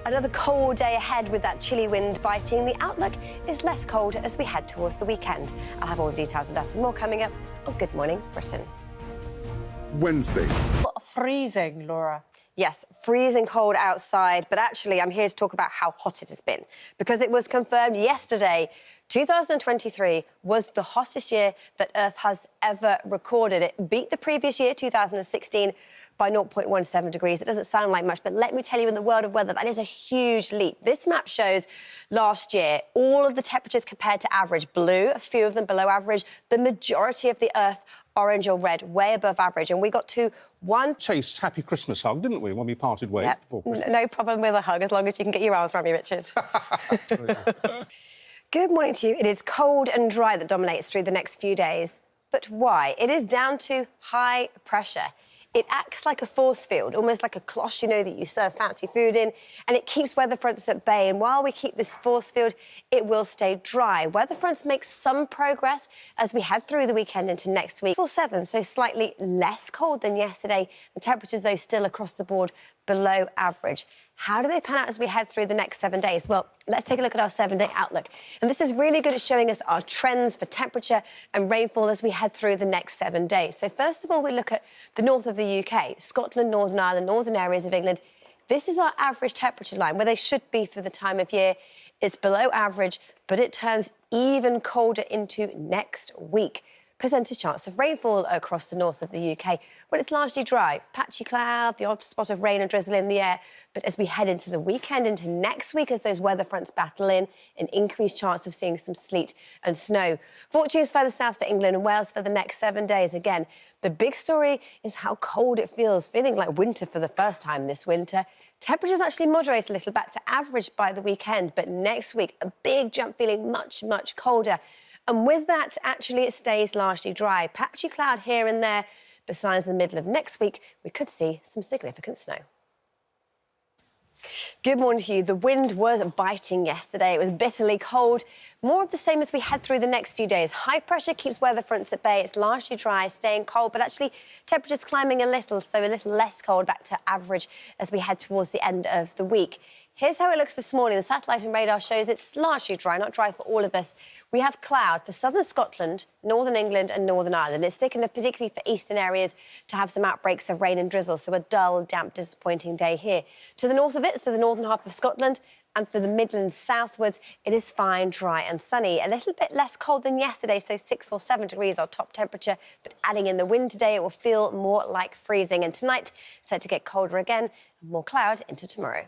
Another cold day ahead with that chilly wind biting. The outlook is less cold as we head towards the weekend. I'll have all the details of that and more coming up on Good Morning Britain. Wednesday. Freezing, Laura. Yes, freezing cold outside, but actually I'm here to talk about how hot it has been because it was confirmed yesterday 2023 was the hottest year that Earth has ever recorded. It beat the previous year, 2016, by 0.17 degrees. It doesn't sound like much, but let me tell you, in the world of weather, that is a huge leap. This map shows last year all of the temperatures compared to average. Blue, a few of them below average. The majority of the Earth, orange or red, way above average. And we got to one... Chased Happy Christmas hug, didn't we, when we parted ways before Christmas? No problem with a hug, as long as you can get your arms around me, Richard. Good morning to you. It is cold and dry that dominates through the next few days. But why? It is down to high pressure. It acts like a force field, almost like a cloche, you know, that you serve fancy food in, and it keeps weather fronts at bay. And while we keep this force field, it will stay dry. Weather fronts make some progress as we head through the weekend into next week. 7, so slightly less cold than yesterday, and temperatures, though, still across the board below average. How do they pan out as we head through the next 7 days? Well, let's take a look at our 7-day outlook. And this is really good at showing us our trends for temperature and rainfall as we head through the next 7 days. So first of all, we look at the north of the UK, Scotland, Northern Ireland, northern areas of England. This is our average temperature line, where they should be for the time of year. It's below average, but it turns even colder into next week. Percentage chance of rainfall across the north of the UK. Well, it's largely dry, patchy cloud, the odd spot of rain and drizzle in the air. But as we head into the weekend, into next week, as those weather fronts battle in, an increased chance of seeing some sleet and snow. Fortunes further south for England and Wales for the next 7 days. Again, the big story is how cold it feels, feeling like winter for the first time this winter. Temperatures actually moderate a little back to average by the weekend, but next week, a big jump, feeling much, much colder. And with that, actually, it stays largely dry. Patchy cloud here and there, but signs in the middle of next week, we could see some significant snow. Good morning to you. The wind was biting yesterday. It was bitterly cold. More of the same as we head through the next few days. High pressure keeps weather fronts at bay. It's largely dry, staying cold, but actually temperatures climbing a little, so a little less cold, back to average as we head towards the end of the week. Here's how it looks this morning. The satellite and radar shows it's largely dry, not dry for all of us. We have cloud for southern Scotland, northern England and Northern Ireland. It's thick enough, particularly for eastern areas, to have some outbreaks of rain and drizzle, so a dull, damp, disappointing day here. To the north of it, so the northern half of Scotland, and for the Midlands southwards, it is fine, dry and sunny. A little bit less cold than yesterday, so 6 or 7 degrees our top temperature, but adding in the wind today, it will feel more like freezing. And tonight, set to get colder again, and more cloud into tomorrow.